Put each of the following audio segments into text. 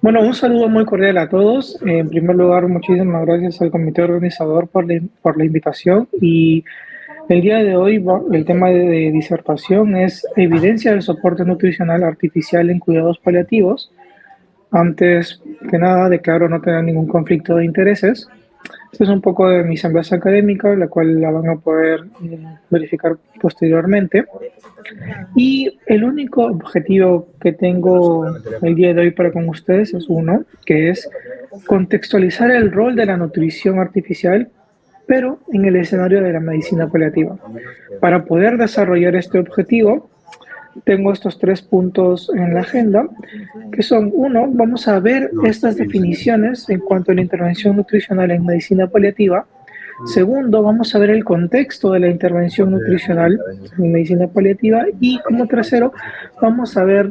Bueno, un saludo muy cordial a todos. En primer lugar, muchísimas gracias al comité organizador por la invitación. Y el día de hoy, el tema de disertación es evidencia del soporte nutricional artificial en cuidados paliativos. Antes que nada, declaro no tener ningún conflicto de intereses. Esto es un poco de mi semblanza académica, la cual la van a poder verificar posteriormente. Y el único objetivo que tengo el día de hoy para con ustedes es uno, que es contextualizar el rol de la nutrición artificial, pero en el escenario de la medicina paliativa. Para poder desarrollar este objetivo, tengo estos 3 puntos en la agenda, que son, uno, vamos a ver estas definiciones en cuanto a la intervención nutricional en medicina paliativa. Segundo, vamos a ver el contexto de la intervención nutricional en medicina paliativa. Y como tercero, vamos a ver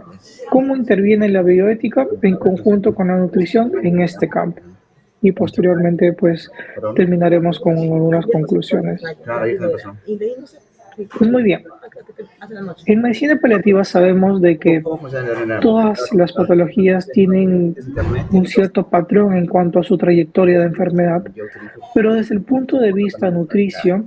cómo interviene la bioética en conjunto con la nutrición en este campo. Y posteriormente, pues, terminaremos con algunas conclusiones. Pues muy bien. En medicina paliativa sabemos de que todas las patologías tienen un cierto patrón en cuanto a su trayectoria de enfermedad, pero desde el punto de vista nutricio,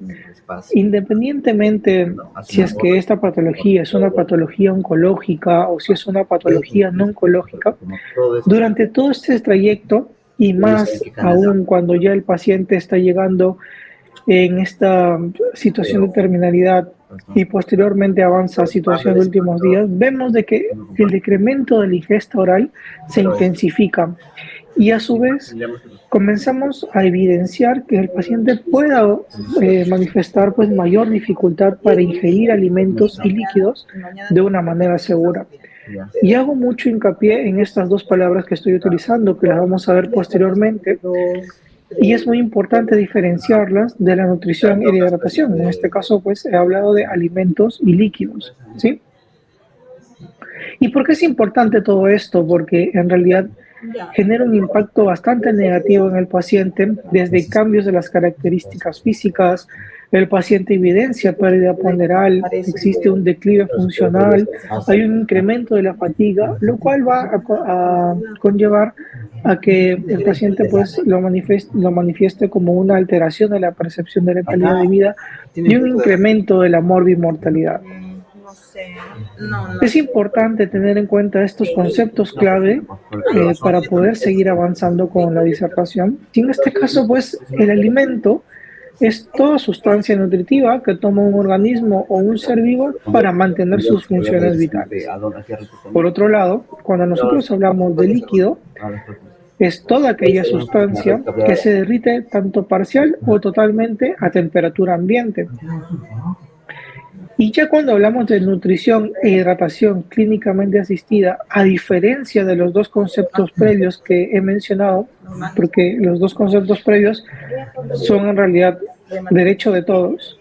independientemente si es que esta patología es una patología oncológica o si es una patología no oncológica, durante todo este trayecto y más aún cuando ya el paciente está llegando en esta situación de terminalidad y posteriormente avanza a situación de últimos días, vemos de que el decremento de la ingesta oral se intensifica y a su vez comenzamos a evidenciar que el paciente pueda manifestar pues mayor dificultad para ingerir alimentos y líquidos de una manera segura. Y hago mucho hincapié en estas dos palabras que estoy utilizando, que las vamos a ver posteriormente, y es muy importante diferenciarlas de la nutrición y la hidratación. En este caso, pues he hablado de alimentos y líquidos, ¿sí? ¿Y por qué es importante todo esto? Porque en realidad genera un impacto bastante negativo en el paciente, desde cambios de las características físicas. El paciente evidencia pérdida ponderal, existe un declive funcional, hay un incremento de la fatiga, lo cual va a conllevar a que el paciente pues lo manifieste como una alteración de la percepción de la calidad de vida y un incremento de la morbimortalidad. Es importante tener en cuenta estos conceptos clave para poder seguir avanzando con la disertación. Y en este caso, pues, el alimento es toda sustancia nutritiva que toma un organismo o un ser vivo para mantener sus funciones vitales. Por otro lado, cuando nosotros hablamos de líquido, es toda aquella sustancia que se derrite tanto parcial o totalmente a temperatura ambiente. Y ya cuando hablamos de nutrición e hidratación clínicamente asistida, a diferencia de los dos conceptos previos que he mencionado, porque los dos conceptos previos son en realidad derecho de todos,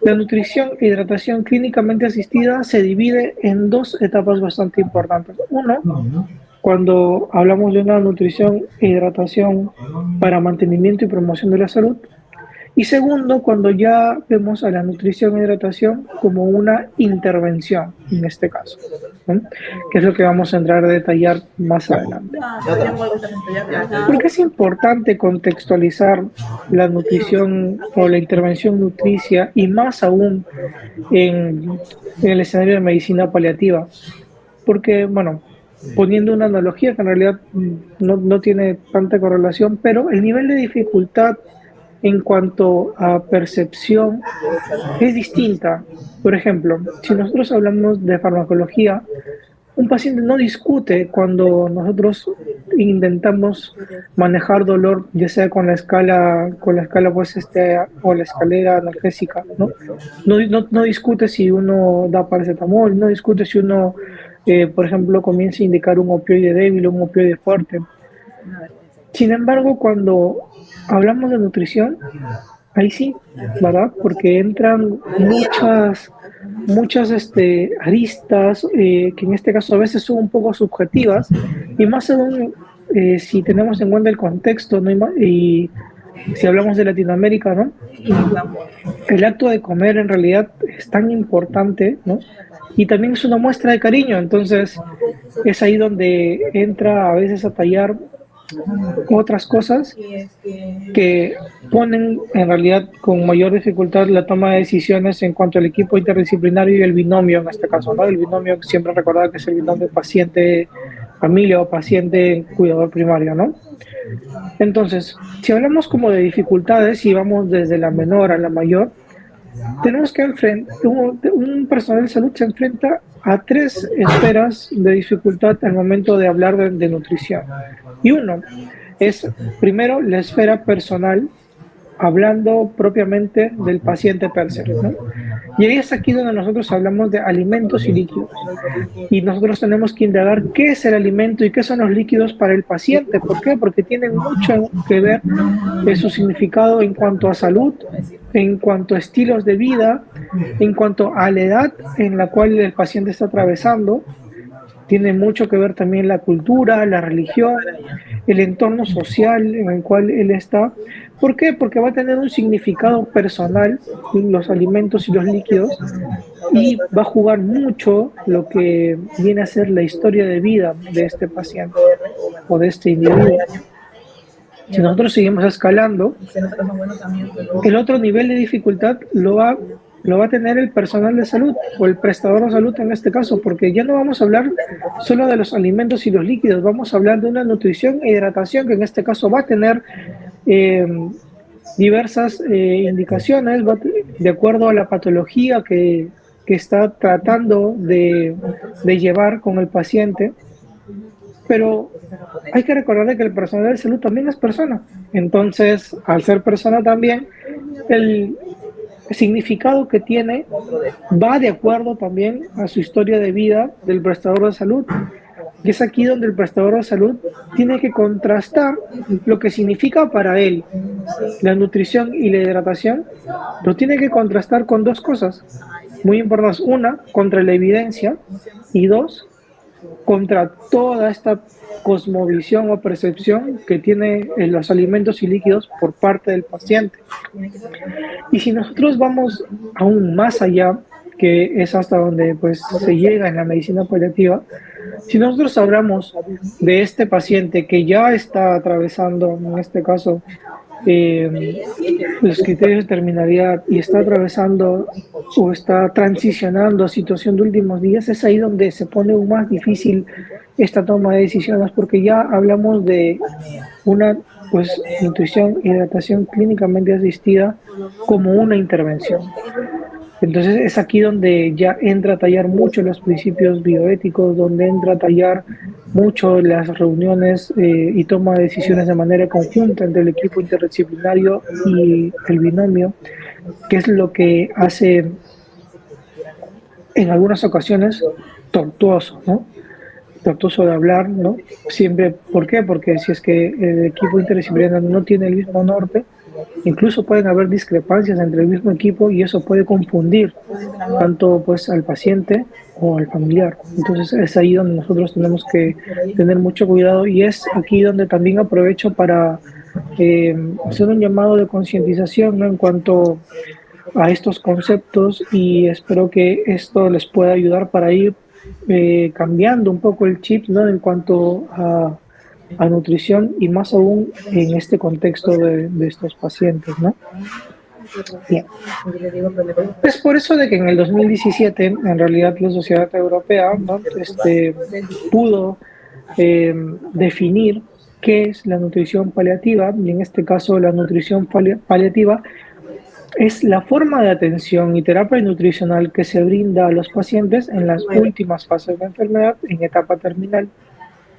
la nutrición e hidratación clínicamente asistida se divide en dos etapas bastante importantes. Uno, cuando hablamos de una nutrición e hidratación para mantenimiento y promoción de la salud. Y segundo, cuando ya vemos a la nutrición e hidratación como una intervención, en este caso, ¿no? Que es lo que vamos a entrar a detallar más adelante. ¿Por qué es importante contextualizar la nutrición o la intervención nutricia y más aún en el escenario de medicina paliativa? Porque, bueno, poniendo una analogía que en realidad no tiene tanta correlación, pero el nivel de dificultad en cuanto a percepción es distinta. Por ejemplo, si nosotros hablamos de farmacología, un paciente no discute cuando nosotros intentamos manejar dolor, ya sea con la escala pues o la escalera analgésica, ¿no? No discute si uno da paracetamol, no discute si uno, por ejemplo, comienza a indicar un opioide débil o un opioide fuerte. Sin embargo, cuando hablamos de nutrición, ahí sí, ¿verdad? Porque entran muchas aristas que en este caso a veces son un poco subjetivas y más aún si tenemos en cuenta el contexto, ¿no? Y si hablamos de Latinoamérica, ¿no? El acto de comer en realidad es tan importante, ¿no? Y también es una muestra de cariño, entonces es ahí donde entra a veces a tallar otras cosas que ponen en realidad con mayor dificultad la toma de decisiones en cuanto al equipo interdisciplinario y el binomio en este caso, ¿no? El binomio siempre recordar que es el binomio paciente-familia o paciente-cuidador primario, ¿no? Entonces, si hablamos como de dificultades y vamos desde la menor a la mayor, tenemos que enfrentar, un personal de salud se enfrenta a tres esferas de dificultad al momento de hablar de nutrición. Y uno es, primero, la esfera personal, hablando propiamente del paciente per se, ¿no? Y ahí es aquí donde nosotros hablamos de alimentos y líquidos. Y nosotros tenemos que indagar qué es el alimento y qué son los líquidos para el paciente. ¿Por qué? Porque tienen mucho que ver su significado en cuanto a salud, en cuanto a estilos de vida, en cuanto a la edad en la cual el paciente está atravesando. Tiene mucho que ver también la cultura, la religión, el entorno social en el cual él está. ¿Por qué? Porque va a tener un significado personal los alimentos y los líquidos y va a jugar mucho lo que viene a ser la historia de vida de este paciente o de este individuo. Si nosotros seguimos escalando, el otro nivel de dificultad lo va a tener el personal de salud o el prestador de salud en este caso, porque ya no vamos a hablar solo de los alimentos y los líquidos, vamos a hablar de una nutrición e hidratación que en este caso va a tener eh, diversas indicaciones de acuerdo a la patología que está tratando de llevar con el paciente. Pero hay que recordar que el personal de salud también es persona. Entonces, al ser persona también, el significado que tiene va de acuerdo también a su historia de vida del prestador de salud. Y es aquí donde el prestador de salud tiene que contrastar lo que significa para él la nutrición y la hidratación, lo tiene que contrastar con dos cosas muy importantes. Una, contra la evidencia, y dos, contra toda esta cosmovisión o percepción que tiene en los alimentos y líquidos por parte del paciente. Y si nosotros vamos aún más allá, que es hasta donde pues se llega en la medicina paliativa, si nosotros hablamos de este paciente que ya está atravesando, en este caso, los criterios de terminalidad y está atravesando o está transicionando a situación de últimos días, es ahí donde se pone aún más difícil esta toma de decisiones, porque ya hablamos de una pues nutrición y hidratación clínicamente asistida como una intervención. Entonces es aquí donde ya entra a tallar mucho los principios bioéticos, donde entra a tallar mucho las reuniones y toma de decisiones de manera conjunta entre el equipo interdisciplinario y el binomio, que es lo que hace en algunas ocasiones tortuoso, ¿no? Tortuoso de hablar, ¿no? Siempre, ¿por qué? Porque si es que el equipo interdisciplinario no tiene el mismo norte, incluso pueden haber discrepancias entre el mismo equipo y eso puede confundir tanto pues al paciente o al familiar. Entonces es ahí donde nosotros tenemos que tener mucho cuidado y es aquí donde también aprovecho para hacer un llamado de concientización, ¿no? En cuanto a estos conceptos y espero que esto les pueda ayudar para ir cambiando un poco el chip, ¿no? En cuanto a nutrición y más aún en este contexto de estos pacientes, ¿no? Bien. Es por eso de que en el 2017, en realidad, la Sociedad Europea, ¿no? Pudo definir qué es la nutrición paliativa, y en este caso la nutrición paliativa es la forma de atención y terapia nutricional que se brinda a los pacientes en las últimas fases de enfermedad en etapa terminal.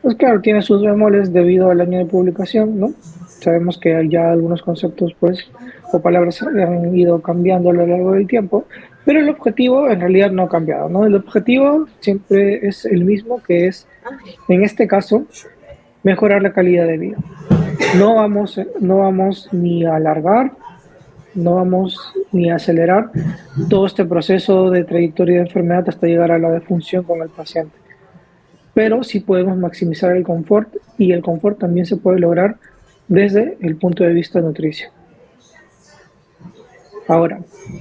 Pues claro, tiene sus bemoles debido al año de publicación, ¿no? Sabemos que ya algunos conceptos, pues, o palabras han ido cambiando a lo largo del tiempo, pero el objetivo en realidad no ha cambiado, ¿no? El objetivo siempre es el mismo, que es, en este caso, mejorar la calidad de vida. No vamos ni a alargar, no vamos ni a acelerar todo este proceso de trayectoria de enfermedad hasta llegar a la defunción con el paciente. Pero sí podemos maximizar el confort y el confort también se puede lograr desde el punto de vista nutricio. Ahora,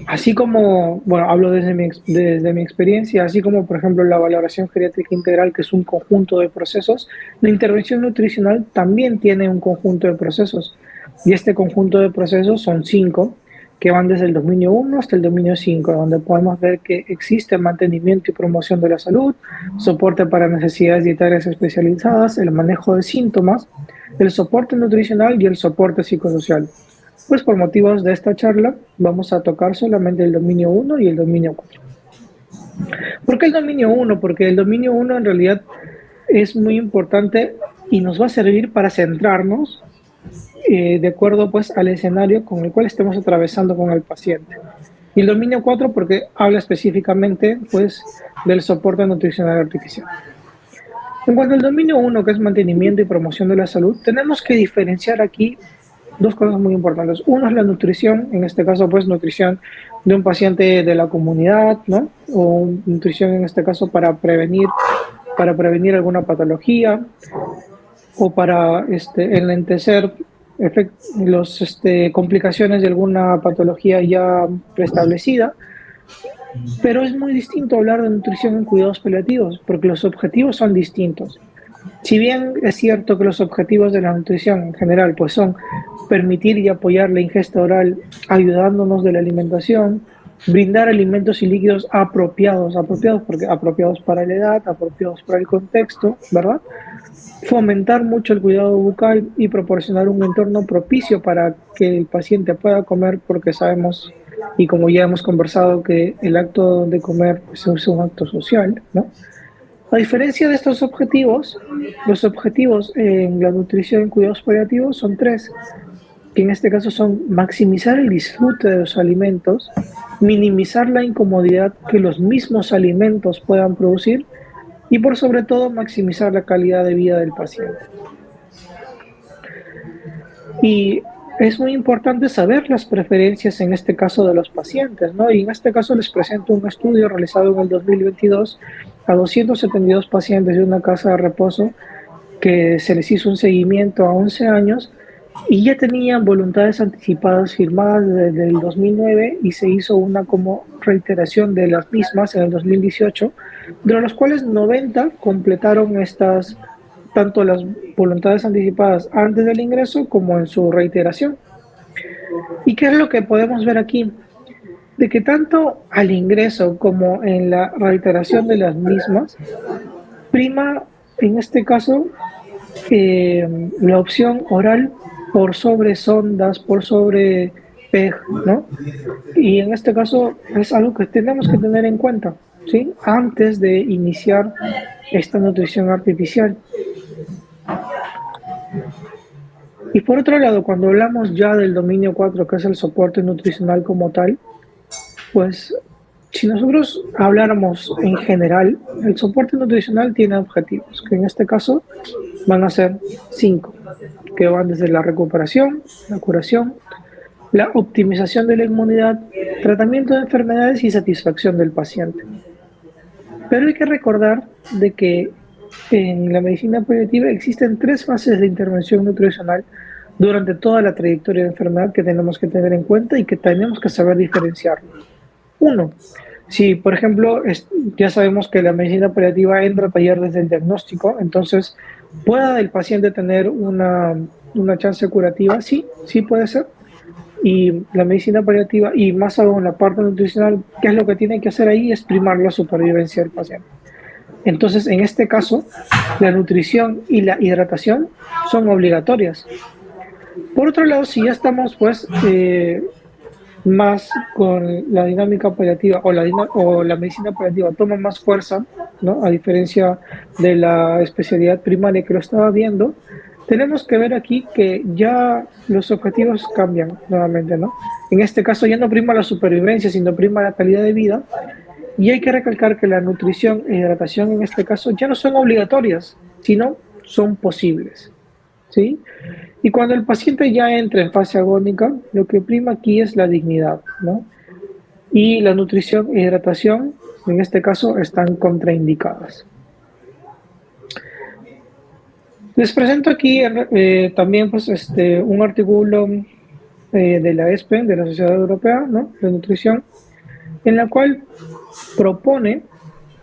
así como, bueno, hablo desde mi experiencia, así como, por ejemplo, la valoración geriátrica integral, que es un conjunto de procesos, la intervención nutricional también tiene un conjunto de procesos. Y este conjunto de procesos son 5, que van desde el dominio 1 hasta el dominio 5, donde podemos ver que existe mantenimiento y promoción de la salud, soporte para necesidades dietarias especializadas, el manejo de síntomas, el soporte nutricional y el soporte psicosocial. Pues por motivos de esta charla vamos a tocar solamente el dominio 1 y el dominio 4. ¿Por qué el dominio 1? Porque el dominio 1 en realidad es muy importante y nos va a servir para centrarnos de acuerdo pues al escenario con el cual estemos atravesando con el paciente. Y el dominio 4 porque habla específicamente pues del soporte nutricional artificial. En cuanto al dominio 1, que es mantenimiento y promoción de la salud, tenemos que diferenciar aquí dos cosas muy importantes. Uno es la nutrición, en este caso pues nutrición de un paciente de la comunidad, ¿no? O nutrición en este caso para prevenir alguna patología o para enlentecer complicaciones de alguna patología ya preestablecida. Pero es muy distinto hablar de nutrición en cuidados paliativos, porque los objetivos son distintos. Si bien es cierto que los objetivos de la nutrición en general pues son permitir y apoyar la ingesta oral ayudándonos de la alimentación, brindar alimentos y líquidos apropiados para la edad, apropiados para el contexto, ¿verdad? Fomentar mucho el cuidado bucal y proporcionar un entorno propicio para que el paciente pueda comer, porque sabemos y como ya hemos conversado que el acto de comer pues, es un acto social, ¿no? A diferencia de estos objetivos, los objetivos en la nutrición y cuidados paliativos son 3, que en este caso son maximizar el disfrute de los alimentos, minimizar la incomodidad que los mismos alimentos puedan producir y por sobre todo maximizar la calidad de vida del paciente. Y es muy importante saber las preferencias en este caso de los pacientes, ¿no? Y en este caso les presento un estudio realizado en el 2022 a 272 pacientes de una casa de reposo que se les hizo un seguimiento a 11 años y ya tenían voluntades anticipadas firmadas desde el 2009 y se hizo una como reiteración de las mismas en el 2018, de los cuales 90 completaron tanto las voluntades anticipadas antes del ingreso como en su reiteración. ¿Y qué es lo que podemos ver aquí? De que tanto al ingreso como en la reiteración de las mismas, prima en este caso la opción oral por sobre sondas, por sobre PEG, ¿no? Y en este caso es algo que tenemos que tener en cuenta, ¿sí? Antes de iniciar esta nutrición artificial. Y por otro lado, cuando hablamos ya del dominio 4, que es el soporte nutricional como tal, pues si nosotros habláramos en general, el soporte nutricional tiene objetivos, que en este caso van a ser 5, que van desde la recuperación, la curación, la optimización de la inmunidad, tratamiento de enfermedades y satisfacción del paciente. Pero hay que recordar de que en la medicina paliativa existen 3 fases de intervención nutricional durante toda la trayectoria de enfermedad que tenemos que tener en cuenta y que tenemos que saber diferenciar. 1. Si, por ejemplo, ya sabemos que la medicina paliativa entra a taller desde el diagnóstico, entonces, ¿pueda el paciente tener una chance curativa? Sí, sí puede ser. Y la medicina paliativa, y más aún la parte nutricional, ¿qué es lo que tiene que hacer ahí? Es primar la supervivencia del paciente. Entonces, en este caso, la nutrición y la hidratación son obligatorias. Por otro lado, si ya estamos, pues, más con la dinámica paliativa o la medicina paliativa toma más fuerza, ¿no? A diferencia de la especialidad primaria que lo estaba viendo, tenemos que ver aquí que ya los objetivos cambian nuevamente, ¿no? En este caso ya no prima la supervivencia, sino prima la calidad de vida. Y hay que recalcar que la nutrición e hidratación en este caso ya no son obligatorias, sino son posibles, ¿sí? Y cuando el paciente ya entra en fase agónica, lo que prima aquí es la dignidad, ¿no? Y la nutrición e hidratación, en este caso, están contraindicadas. Les presento aquí también pues, un artículo de la ESPE, de la Sociedad Europea, ¿no?, de Nutrición, en la cual propone,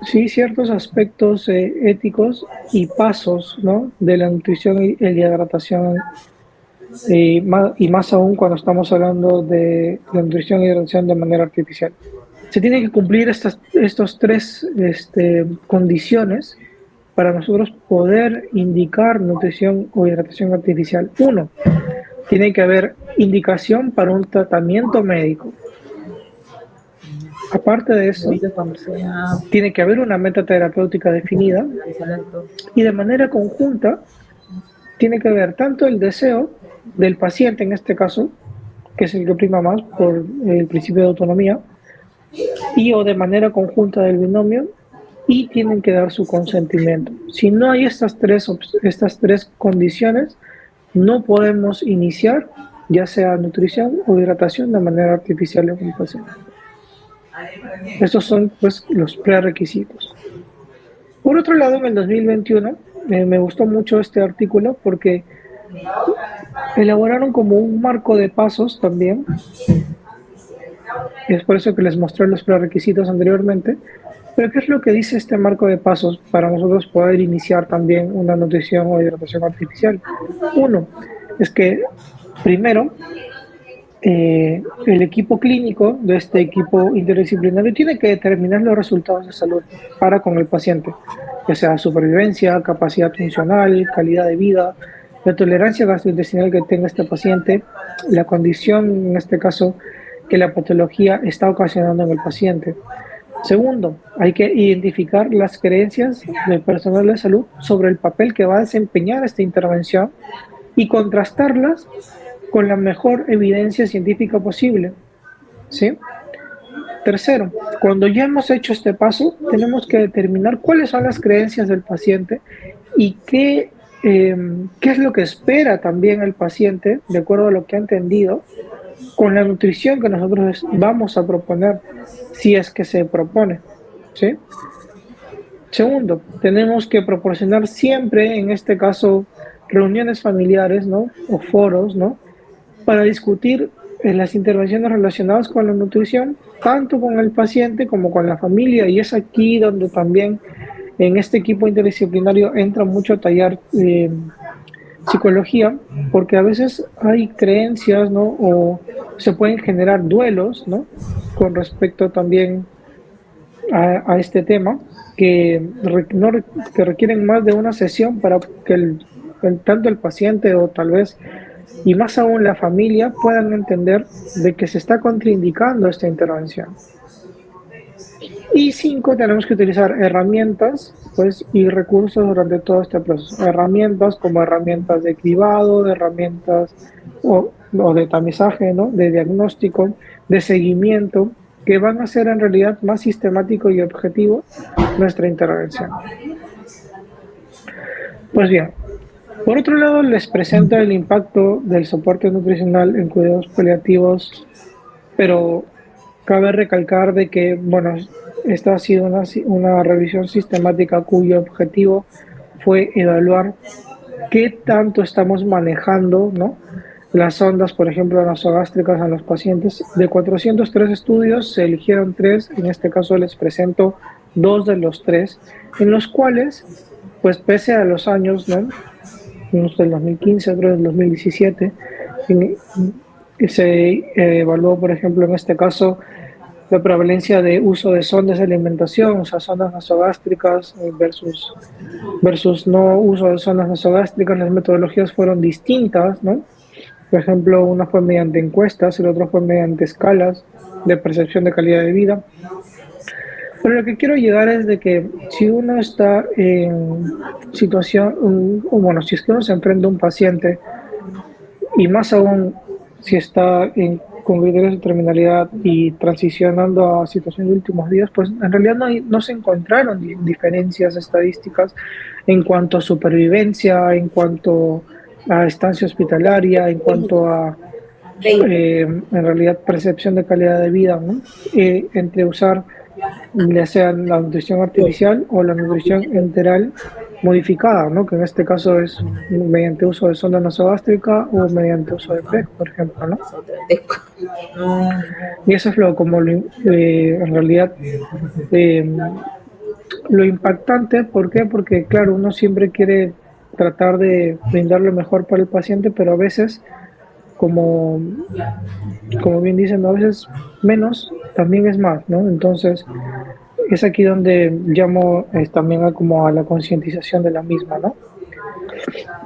sí, ciertos aspectos éticos y pasos, ¿no?, de la nutrición y la hidratación, y más aún cuando estamos hablando de la nutrición y hidratación de manera artificial. Se tienen que cumplir estos tres condiciones para nosotros poder indicar nutrición o hidratación artificial. Uno, tiene que haber indicación para un tratamiento médico. Aparte de eso, tiene que haber una meta terapéutica definida y de manera conjunta tiene que haber tanto el deseo del paciente, en este caso, que es el que prima más por el principio de autonomía, y o de manera conjunta del binomio, y tienen que dar su consentimiento. Si no hay estas tres condiciones, no podemos iniciar ya sea nutrición o hidratación de manera artificial en un paciente. Estos son pues los prerequisitos. Por otro lado, en el 2021 me gustó mucho este artículo porque elaboraron como un marco de pasos también. Es por eso que les mostré los prerequisitos anteriormente. Pero ¿qué es lo que dice este marco de pasos para nosotros poder iniciar también una nutrición o hidratación artificial? Uno, es que primero el equipo clínico de este equipo interdisciplinario tiene que determinar los resultados de salud para con el paciente, ya sea supervivencia, capacidad funcional, calidad de vida, la tolerancia gastrointestinal que tenga este paciente, la condición, en este caso, que la patología está ocasionando en el paciente. Segundo, hay que identificar las creencias del personal de salud sobre el papel que va a desempeñar esta intervención y contrastarlas con la mejor evidencia científica posible, ¿sí? Tercero, cuando ya hemos hecho este paso, tenemos que determinar cuáles son las creencias del paciente y qué es lo que espera también el paciente, de acuerdo a lo que ha entendido, con la nutrición que nosotros vamos a proponer, si es que se propone, ¿sí? Segundo, tenemos que proporcionar siempre, en este caso, reuniones familiares, ¿no?, o foros, ¿no?, para discutir las intervenciones relacionadas con la nutrición, tanto con el paciente como con la familia, y es aquí donde también en este equipo interdisciplinario entra mucho a tallar psicología, porque a veces hay creencias, ¿no?, o se pueden generar duelos, ¿no?, con respecto también a este tema, que requieren más de una sesión para que tanto el paciente o tal vez y más aún la familia puedan entender de que se está contraindicando esta intervención. Y cinco, tenemos que utilizar herramientas pues, y recursos durante todo este proceso. Herramientas como herramientas de cribado, herramientas o de tamizaje, ¿no?, de diagnóstico, de seguimiento, que van a hacer en realidad más sistemático y objetivo nuestra intervención. Pues bien, por otro lado, les presento el impacto del soporte nutricional en cuidados paliativos, pero cabe recalcar de que, bueno, esta ha sido una revisión sistemática cuyo objetivo fue evaluar qué tanto estamos manejando, ¿no?, las sondas, por ejemplo, nasogástricas a los pacientes. De 403 estudios se eligieron 3, en este caso les presento 2 de los 3, en los cuales, pues pese a los años, ¿no?, unos del 2015, otros del 2017, se evaluó, por ejemplo, en este caso, la prevalencia de uso de sondas de alimentación, o sea, sondas nasogástricas versus no uso de sondas nasogástricas. Las metodologías fueron distintas, ¿no? Por ejemplo, una fue mediante encuestas, el otro fue mediante escalas de percepción de calidad de vida. Pero lo que quiero llegar es de que si uno está en situación, bueno, si es que uno se enfrenta a un paciente, y más aún si está con criterios de terminalidad y transicionando a situaciones de últimos días, pues en realidad no se encontraron diferencias estadísticas en cuanto a supervivencia, en cuanto a estancia hospitalaria, en cuanto a en realidad percepción de calidad de vida, ¿no?, entre usar ya sea la nutrición artificial o la nutrición enteral modificada, ¿no? Que en este caso es mediante uso de sonda nasogástrica o mediante uso de PEG, por ejemplo, ¿no? Y eso es en realidad eh, lo impactante. ¿Por qué? Porque claro, uno siempre quiere tratar de brindar lo mejor para el paciente, pero a veces, como, como bien dicen, a veces menos también es más, ¿no? Entonces, es aquí donde llamo también como a la concientización de la misma, ¿no?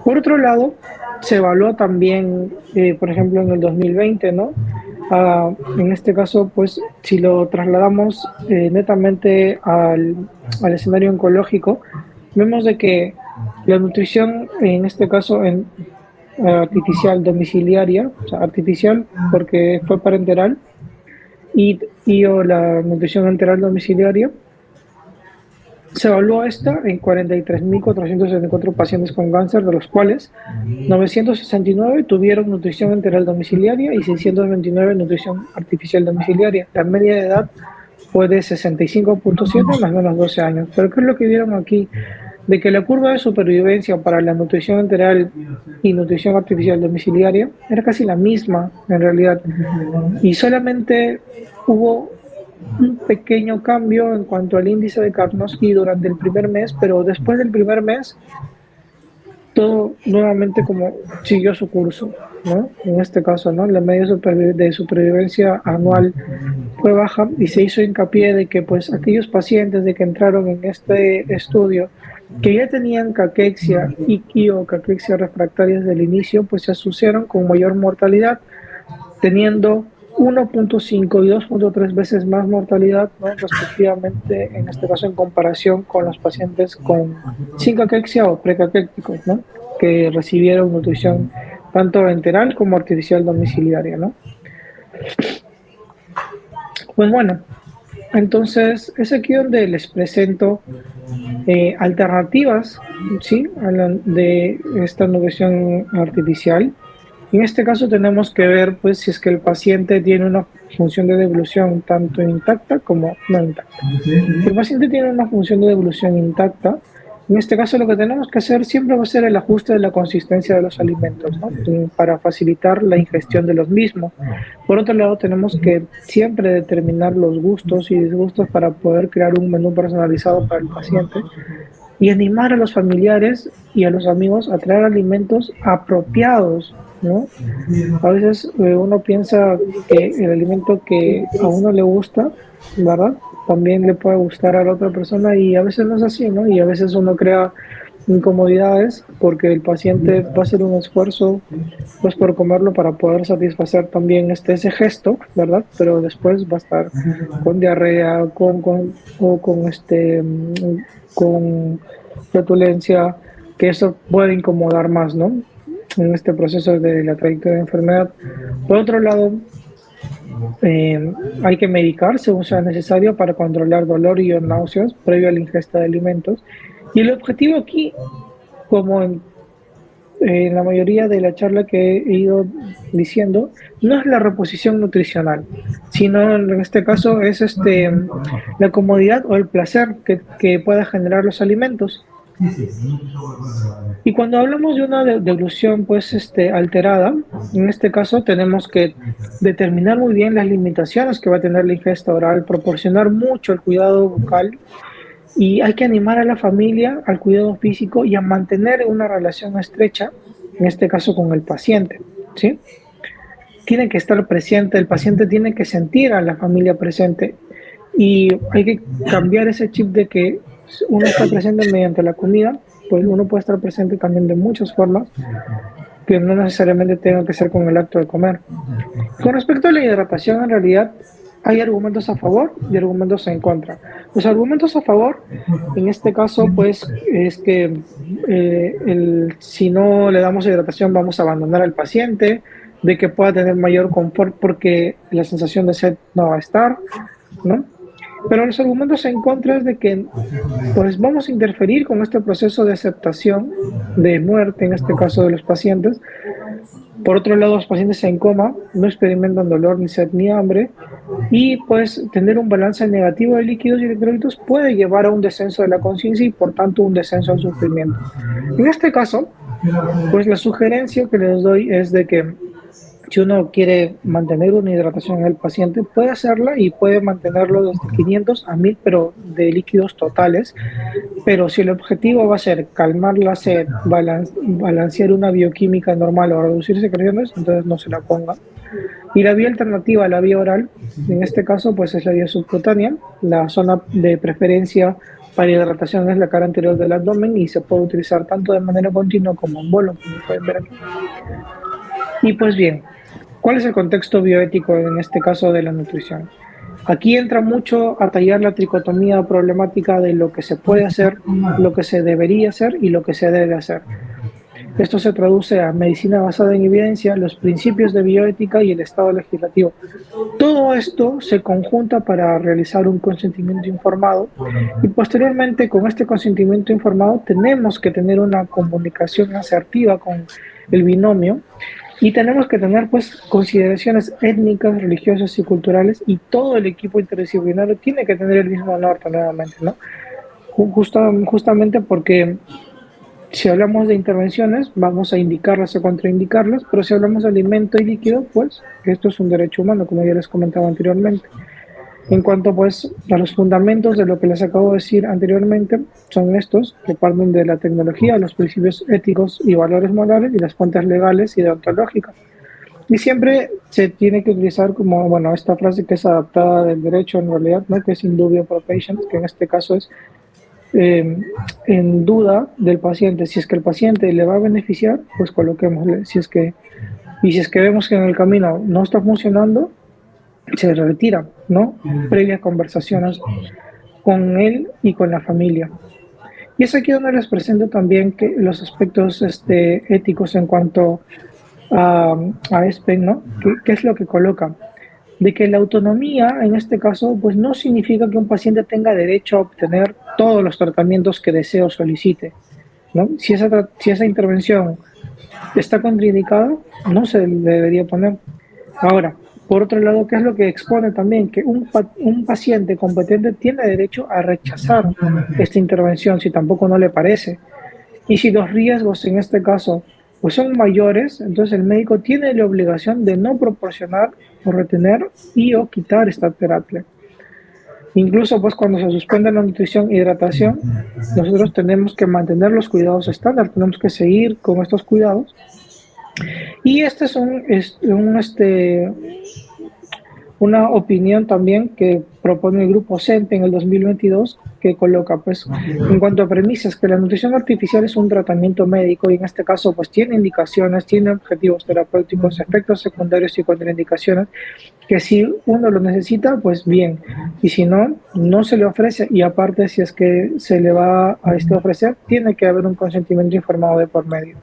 Por otro lado, se evaluó también, por ejemplo, en el 2020, ¿no? En este caso, pues, si lo trasladamos netamente al escenario oncológico, vemos de que la nutrición, en este caso, artificial domiciliaria, o sea, artificial porque fue parenteral, o la nutrición enteral domiciliaria, se evaluó esta en 43.464 pacientes con cáncer, de los cuales 969 tuvieron nutrición enteral domiciliaria y 629 nutrición artificial domiciliaria. La media de edad fue de 65.7 más o menos 12 años. Pero ¿qué es lo que vieron aquí? De que la curva de supervivencia para la nutrición enteral y nutrición artificial domiciliaria era casi la misma en realidad. Y solamente hubo un pequeño cambio en cuanto al índice de Karnofsky durante el primer mes, pero después del primer mes todo nuevamente como siguió su curso, ¿no? En este caso, ¿no? La media de supervivencia anual fue baja y se hizo hincapié de que pues aquellos pacientes de que entraron en este estudio que ya tenían caquexia o caquexia refractaria desde el inicio, pues se asociaron con mayor mortalidad, teniendo 1.5 y 2.3 veces más mortalidad, ¿no? Respectivamente, en este caso en comparación con los pacientes sin caquexia o precaquécticos, ¿no? Que recibieron nutrición tanto enteral como artificial domiciliaria, ¿no? Pues bueno, entonces es aquí donde les presento alternativas, ¿sí? De esta nutrición artificial. En este caso tenemos que ver pues si es que el paciente tiene una función de devolución tanto intacta como no intacta. Si el paciente tiene una función de devolución intacta, en este caso lo que tenemos que hacer siempre va a ser el ajuste de la consistencia de los alimentos, ¿no? Para facilitar la ingestión de los mismos. Por otro lado, tenemos que siempre determinar los gustos y disgustos para poder crear un menú personalizado para el paciente y animar a los familiares y a los amigos a traer alimentos apropiados, ¿no? A veces uno piensa que el alimento que a uno le gusta, ¿verdad? También le puede gustar a la otra persona y a veces no es así, ¿no? Y a veces uno crea incomodidades porque el paciente va a hacer un esfuerzo pues por comerlo para poder satisfacer también ese gesto, ¿verdad? Pero después va a estar con diarrea, con flatulencia, que eso puede incomodar más, ¿no? En este proceso de la trayectoria de enfermedad. Por otro lado, hay que medicar según sea necesario para controlar dolor y o náuseas previo a la ingesta de alimentos. Y el objetivo aquí, como en la mayoría de la charla que he ido diciendo, no es la reposición nutricional, sino en este caso es la comodidad o el placer que pueda generar los alimentos. Y cuando hablamos de una deglución pues alterada, en este caso tenemos que determinar muy bien las limitaciones que va a tener la ingesta oral, proporcionar mucho el cuidado bucal y hay que animar a la familia al cuidado físico y a mantener una relación estrecha, en este caso con el paciente, ¿sí? Tiene que estar presente, el paciente tiene que sentir a la familia presente y hay que cambiar ese chip de que uno está presente mediante la comida, pues uno puede estar presente también de muchas formas, que no necesariamente tenga que ser con el acto de comer. Con respecto a la hidratación, en realidad hay argumentos a favor y argumentos en contra. Los argumentos a favor, en este caso, pues, es que si no le damos hidratación vamos a abandonar al paciente, de que pueda tener mayor confort porque la sensación de sed no va a estar, ¿no? Pero los argumentos en contra es de que pues vamos a interferir con este proceso de aceptación de muerte, en este caso de los pacientes, Por otro lado, los pacientes en coma no experimentan dolor, ni sed, ni hambre, y pues tener un balance negativo de líquidos y electrolitos puede llevar a un descenso de la conciencia y por tanto un descenso al sufrimiento. En este caso, pues la sugerencia que les doy es de que si uno quiere mantener una hidratación en el paciente, puede hacerla y puede mantenerlo desde 500 a 1000, pero de líquidos totales. Pero si el objetivo va a ser calmar la sed, balancear una bioquímica normal o reducir secreciones, entonces no se la ponga. Y la vía alternativa a la vía oral, en este caso, pues es la vía subcutánea. La zona de preferencia para hidratación es la cara anterior del abdomen y se puede utilizar tanto de manera continua como en bolo, como pueden ver aquí. Y pues bien, ¿cuál es el contexto bioético en este caso de la nutrición? Aquí entra mucho a tallar la tricotomía problemática de lo que se puede hacer, lo que se debería hacer y lo que se debe hacer. Esto se traduce a medicina basada en evidencia, los principios de bioética y el estado legislativo. Todo esto se conjunta para realizar un consentimiento informado y posteriormente con este consentimiento informado tenemos que tener una comunicación asertiva con el binomio y tenemos que tener pues consideraciones étnicas, religiosas y culturales y todo el equipo interdisciplinario tiene que tener el mismo norte nuevamente, ¿no? Justamente porque si hablamos de intervenciones, vamos a indicarlas o contraindicarlas, pero si hablamos de alimento y líquido, pues esto es un derecho humano, como ya les comentaba anteriormente. En cuanto pues a los fundamentos de lo que les acabo de decir anteriormente, son estos, que parten de la tecnología, los principios éticos y valores morales y las fuentes legales y deontológicas. Y siempre se tiene que utilizar como, bueno, esta frase que es adaptada del derecho en realidad, ¿no? Que es in dubio pro patient, que en este caso es eh, en duda del paciente. Si es que el paciente le va a beneficiar, pues coloquémosle. Si es que vemos que en el camino no está funcionando, se retira, ¿no? Previas conversaciones con él y con la familia. Y es aquí donde les presento también que los aspectos éticos en cuanto a ESPEN, ¿no? ¿Qué es lo que coloca? De que la autonomía, en este caso, pues no significa que un paciente tenga derecho a obtener todos los tratamientos que desee o solicite, ¿no? Si esa intervención está contraindicada, no se le debería poner. Ahora, por otro lado, ¿qué es lo que expone también? Que un paciente competente tiene derecho a rechazar esta intervención si tampoco no le parece. Y si los riesgos en este caso pues son mayores, entonces el médico tiene la obligación de no proporcionar o retener y o quitar esta terapia. Incluso pues cuando se suspende la nutrición e hidratación, nosotros tenemos que mantener los cuidados estándar, tenemos que seguir con estos cuidados. Y este una opinión también que propone el grupo CENTE en el 2022 que coloca, pues, en cuanto a premisas, que la nutrición artificial es un tratamiento médico y en este caso, pues, tiene indicaciones, tiene objetivos terapéuticos, efectos secundarios y contraindicaciones, que si uno lo necesita, pues bien, y si no, no se le ofrece y aparte, si es que se le va a ofrecer, tiene que haber un consentimiento informado de por medio.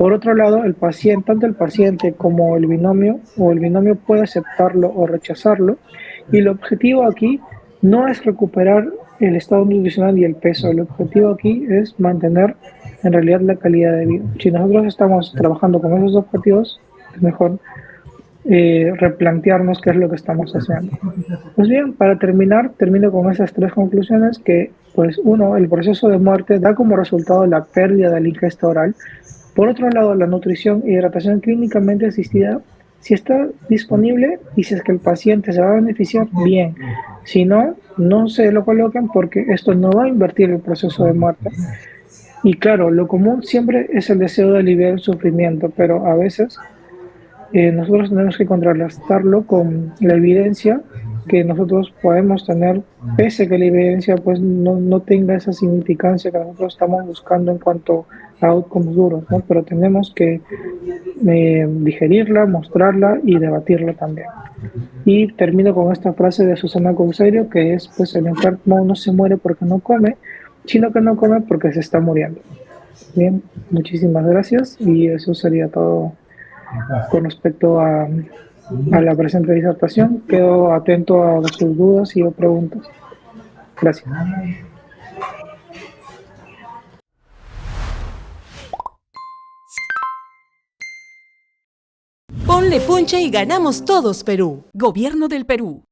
Por otro lado, el paciente, tanto el paciente como el binomio o el binomio puede aceptarlo o rechazarlo y el objetivo aquí no es recuperar el estado nutricional y el peso, el objetivo aquí es mantener en realidad la calidad de vida. Si nosotros estamos trabajando con esos objetivos, es mejor replantearnos qué es lo que estamos haciendo. Pues bien, para terminar, termino con esas tres conclusiones que, pues uno, el proceso de muerte da como resultado la pérdida de la ingesta oral. Por otro lado, la nutrición e hidratación clínicamente asistida, si está disponible y si es que el paciente se va a beneficiar, bien. Si no, no se lo coloquen porque esto no va a invertir el proceso de muerte. Y claro, lo común siempre es el deseo de aliviar el sufrimiento, pero a veces nosotros tenemos que contrarrestarlo con la evidencia que nosotros podemos tener, pese a que la evidencia pues no tenga esa significancia que nosotros estamos buscando en cuanto a outcomes duros, ¿no? Pero tenemos que digerirla, mostrarla y debatirla también. Y termino con esta frase de Susana Couseiro, que es, pues el enfermo no se muere porque no come, sino que no come porque se está muriendo. Bien, muchísimas gracias y eso sería todo con respecto a la presente disertación. Quedo atento a sus dudas y o preguntas. Gracias. Ponle punche y ganamos todos, Perú. Gobierno del Perú.